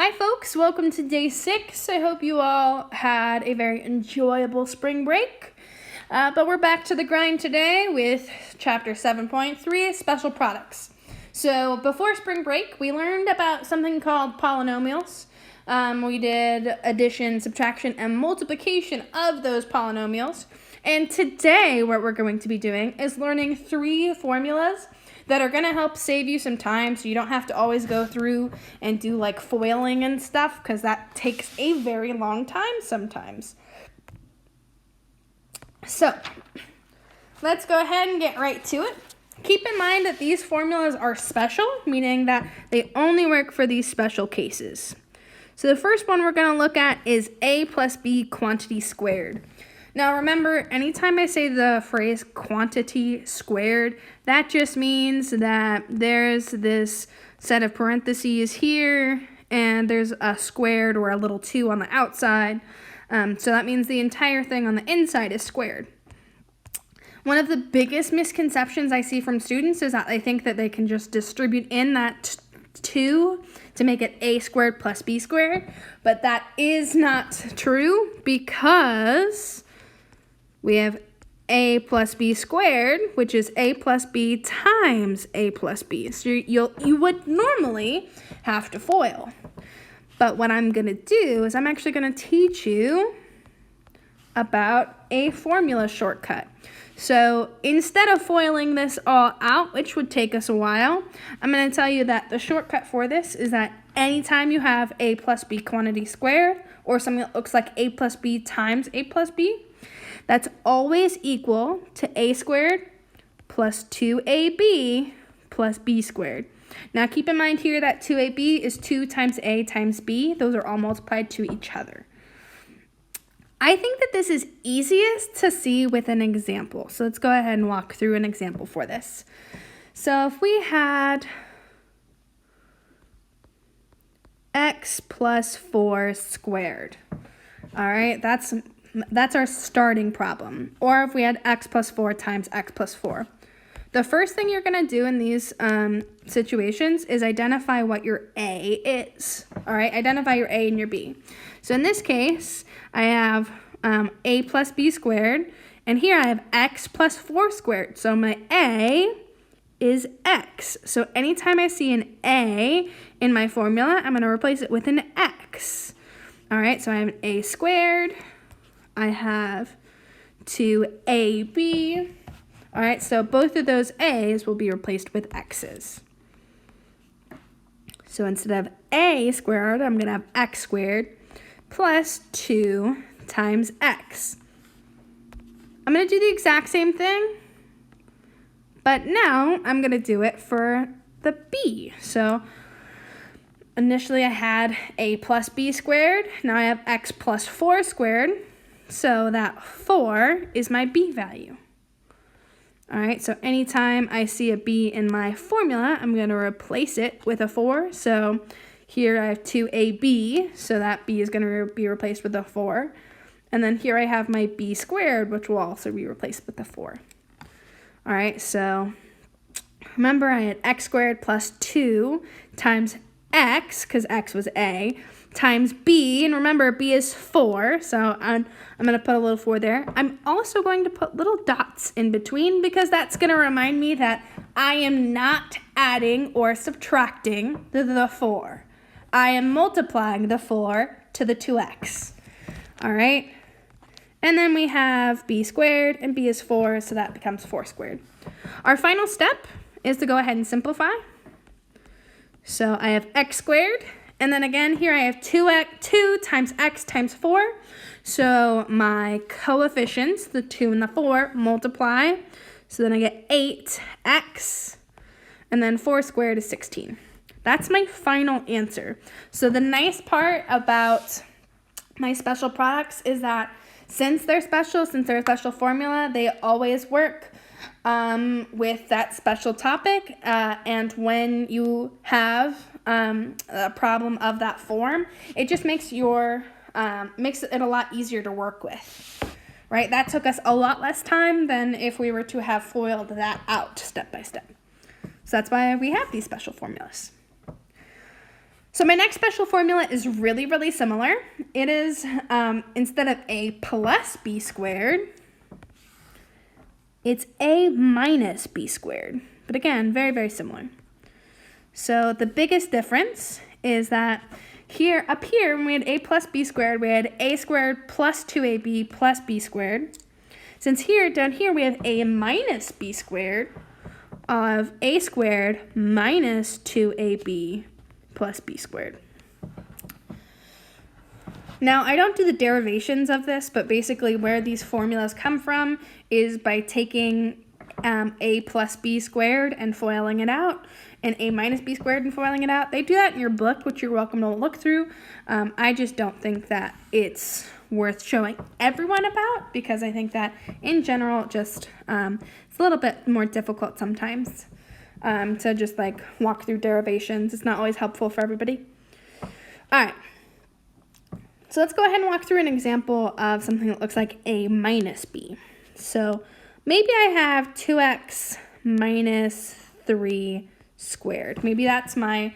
Hi folks, welcome to day 6. I hope you all had a very enjoyable spring break. But we're back to the grind today with chapter 7.3, special products. So before spring break, we learned about something called polynomials. We did addition, subtraction, and multiplication of those polynomials. And today what we're going to be doing is learning 3 formulas that are going to help save you some time so you don't have to always go through and do like foiling and stuff, because that takes a very long time sometimes. So let's go ahead and get right to it. Keep in mind that these formulas are special, meaning that they only work for these special cases. So the first one we're going to look at is a plus b quantity squared. Now remember, anytime I say the phrase quantity squared, that just means that there's this set of parentheses here, and there's a squared or a little 2 on the outside. So that means the entire thing on the inside is squared. One of the biggest misconceptions I see from students is that they think that they can just distribute in that 2 to make it a squared plus b squared, but that is not true, because we have a plus b squared, which is a plus b times a plus b. So you would normally have to FOIL. But what I'm going to do is I'm actually going to teach you about a formula shortcut. So instead of FOILing this all out, which would take us a while, I'm going to tell you that the shortcut for this is that anytime you have a plus b quantity squared, or something that looks like a plus b times a plus b, that's always equal to a squared plus 2ab plus b squared. Now keep in mind here that 2ab is 2 times a times b. Those are all multiplied to each other. I think that this is easiest to see with an example. So let's go ahead and walk through an example for this. So if we had x plus 4 squared, all right, that's our starting problem. Or if we had x plus 4 times x plus 4. The first thing you're going to do in these situations is identify what your a is. All right, identify your a and your b. So in this case, I have a plus b squared, and here I have x plus 4 squared. So my a is x. So anytime I see an a in my formula, I'm going to replace it with an x. All right, so I have an a squared. I have 2ab. All right, so both of those a's will be replaced with x's. So instead of a squared, I'm going to have x squared plus 2 times x. I'm going to do the exact same thing, but now I'm going to do it for the b. So initially I had a plus b squared. Now I have x plus 4 squared. So that 4 is my b value. All right, so anytime I see a b in my formula, I'm going to replace it with a 4. So here I have 2ab, so that b is going to be replaced with a 4. And then here I have my b squared, which will also be replaced with a 4. All right, so remember I had x squared plus 2 times x, because x was a, times b, and remember b is 4, so I'm going to put a little 4 there. I'm also going to put little dots in between, because that's going to remind me that I am not adding or subtracting the 4. I am multiplying the 4 to the 2x. All right, and then we have b squared, and b is 4, so that becomes 4 squared. Our final step is to go ahead and simplify. So I have x squared, and then again here I have 2 times x times 4. So my coefficients, the 2 and the 4, multiply. So then I get 8x, and then 4 squared is 16. That's my final answer. So the nice part about my special products is that since they're a special formula, they always work with that special topic, and when you have a problem of that form, it just makes makes it a lot easier to work with, right? That took us a lot less time than if we were to have FOILed that out step by step. So that's why we have these special formulas. So my next special formula is really, really similar. It is, instead of a plus b squared, it's a minus b squared. But again, very, very similar. So the biggest difference is that up here, when we had a plus b squared, we had a squared plus 2ab plus b squared. Since down here, we have a minus b squared of a squared minus 2ab plus b squared. Now, I don't do the derivations of this, but basically where these formulas come from is by taking a plus b squared and FOILing it out, and a minus b squared and FOILing it out. They do that in your book, which you're welcome to look through. I just don't think that it's worth showing everyone about, because I think that in general, just it's a little bit more difficult sometimes to just like walk through derivations. It's not always helpful for everybody. All right. So let's go ahead and walk through an example of something that looks like a minus b. So maybe I have 2x minus 3 squared. Maybe that's my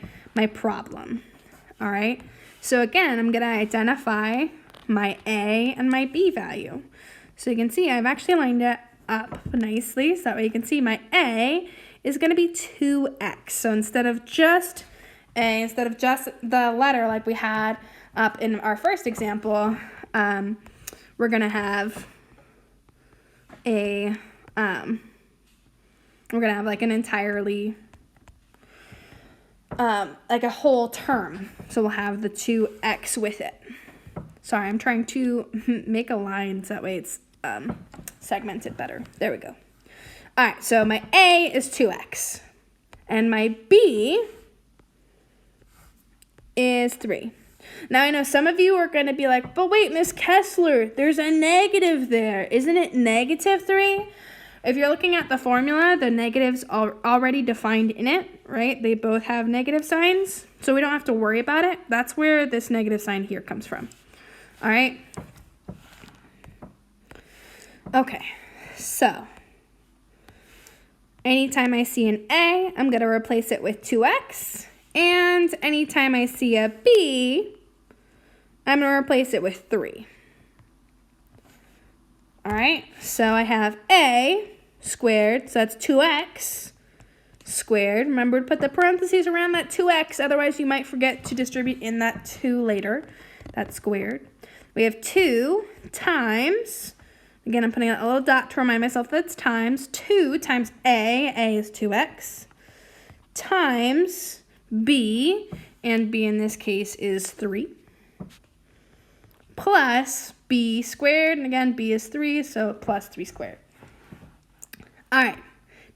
problem. All right. So again, I'm going to identify my a and my b value. So you can see I've actually lined it up nicely, so that way you can see my a is going to be 2x. So instead of just the letter like we had up in our first example, we're going to have like an entirely, like a whole term. So we'll have the 2x with it. Sorry, I'm trying to make a line so that way it's segmented better. There we go. All right, so my a is 2x, and my b is 3. Now, I know some of you are going to be like, but wait, Miss Kessler, there's a negative there. Isn't it negative 3? If you're looking at the formula, the negatives are already defined in it, right? They both have negative signs, so we don't have to worry about it. That's where this negative sign here comes from. All right? Okay, so anytime I see an A, I'm going to replace it with 2x. And anytime I see a B, I'm going to replace it with 3. All right, so I have A squared, so that's 2x squared. Remember to put the parentheses around that 2x, otherwise you might forget to distribute in that 2 later. That's squared. We have 2 times, again, I'm putting a little dot to remind myself that's times, 2 times A is 2x, times B, and B in this case is 3, plus B squared, and again, B is 3, so plus 3 squared. All right,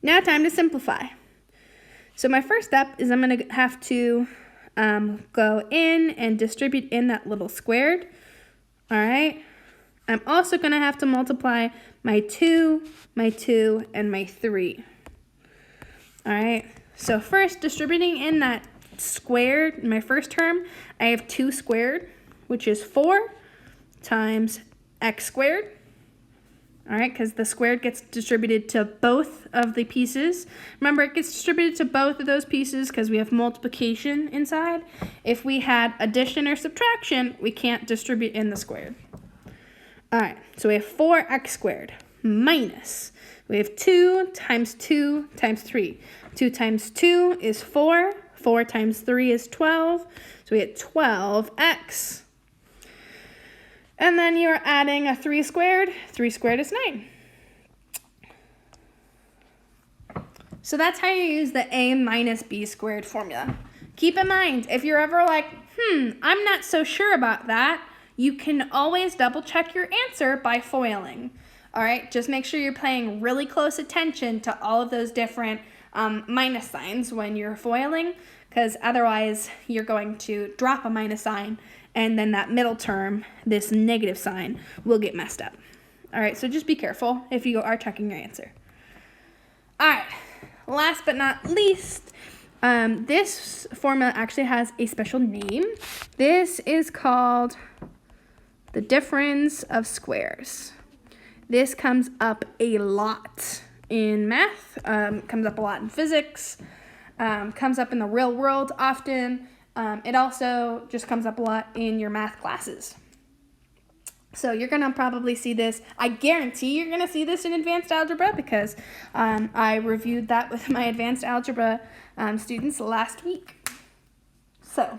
now time to simplify. So my first step is I'm going to have to go in and distribute in that little squared. All right, I'm also going to have to multiply my 2, and my 3. All right, so first distributing in that squared, in my first term, I have 2 squared, which is 4 times x squared. All right, because the squared gets distributed to both of the pieces. Remember, it gets distributed to both of those pieces because we have multiplication inside. If we had addition or subtraction, we can't distribute in the squared. All right, so we have 4x squared minus, we have 2 times 3. 2 times 2 is 4. 4 times 3 is 12. So we get 12x. And then you're adding a 3 squared. 3 squared is 9. So that's how you use the a minus b squared formula. Keep in mind, if you're ever like, I'm not so sure about that, you can always double check your answer by FOILing. All right, just make sure you're paying really close attention to all of those different minus signs when you're FOILing, because otherwise you're going to drop a minus sign, and then that middle term, this negative sign, will get messed up. All right, so just be careful if you are checking your answer. All right, last but not least, this formula actually has a special name. This is called the difference of squares. This comes up a lot in math, comes up a lot in physics, comes up in the real world often. It also just comes up a lot in your math classes. So you're going to probably see this. I guarantee you're going to see this in advanced algebra because I reviewed that with my advanced algebra students last week. So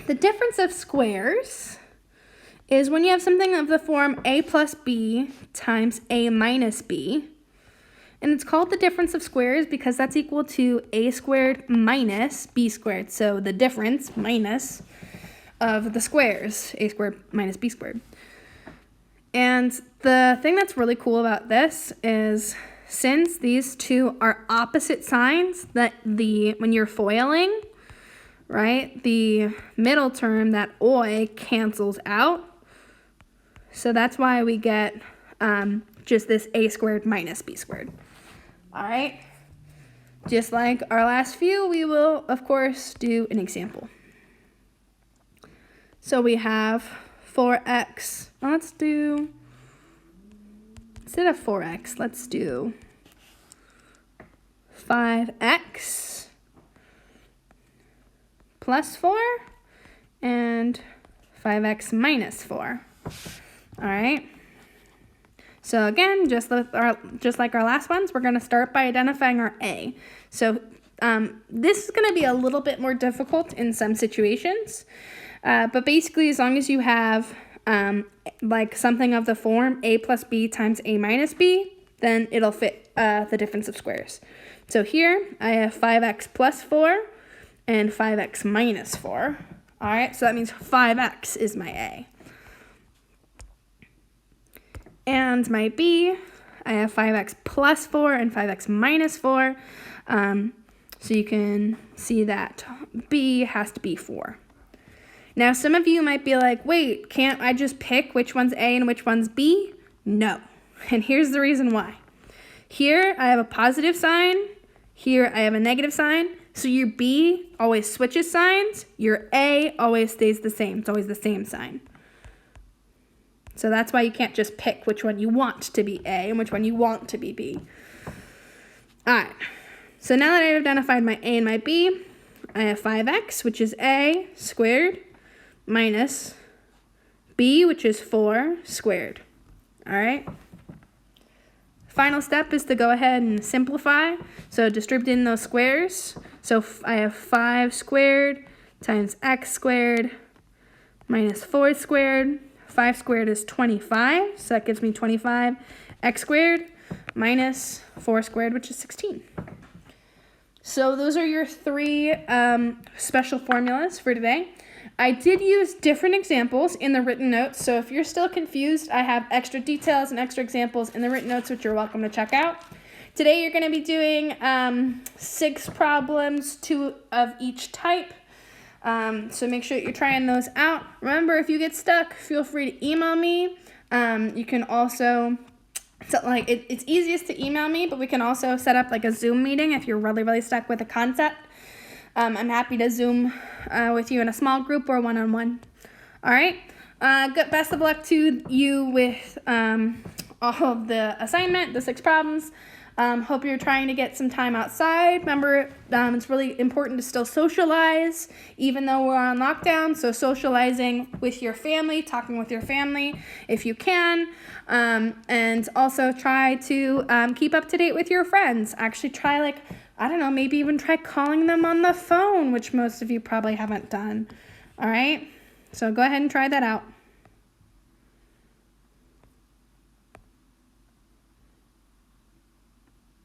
the difference of squares is when you have something of the form a plus b times a minus b. And it's called the difference of squares because that's equal to a squared minus b squared. So the difference minus of the squares, a squared minus b squared. And the thing that's really cool about this is since these two are opposite signs, that when you're foiling, right, the middle term, that oi, cancels out. So that's why we get just this a squared minus b squared. All right, just like our last few, we will, of course, do an example. So we have 4x. Let's do, instead of 4x, let's do 5x plus 4 and 5x minus 4. All right. So again, just like our last ones, we're going to start by identifying our a. So this is going to be a little bit more difficult in some situations, but basically as long as you have like something of the form a plus b times a minus b, then it'll fit the difference of squares. So here I have 5x plus 4 and 5x minus 4. All right, so that means 5x is my a. And my b, I have 5x plus 4 and 5x minus 4. So you can see that b has to be 4. Now, some of you might be like, wait, can't I just pick which one's a and which one's b? No. And here's the reason why. Here, I have a positive sign. Here, I have a negative sign. So your b always switches signs. Your a always stays the same. It's always the same sign. So that's why you can't just pick which one you want to be a and which one you want to be b. All right. So now that I've identified my a and my b, I have 5x, which is a squared, minus b, which is 4 squared. All right. Final step is to go ahead and simplify. So distributing those squares. So I have 5 squared times x squared minus 4 squared. 5 squared is 25, so that gives me 25 x squared minus 4 squared, which is 16. So those are your 3 special formulas for today. I did use different examples in the written notes, so if you're still confused, I have extra details and extra examples in the written notes, which you're welcome to check out. Today you're going to be doing 6 problems, 2 of each type. So make sure that you're trying those out. Remember, if you get stuck, feel free to email me. You can also, it's easiest to email me, but we can also set up like a Zoom meeting if you're really, really stuck with a concept. I'm happy to Zoom with you in a small group or one-on-one. All right. Good. Best of luck to you with all of the assignment, the 6 problems. Hope you're trying to get some time outside. Remember, it's really important to still socialize, even though we're on lockdown. So socializing with your family, talking with your family if you can. And also try to keep up to date with your friends. Actually try maybe even try calling them on the phone, which most of you probably haven't done. All right? So go ahead and try that out.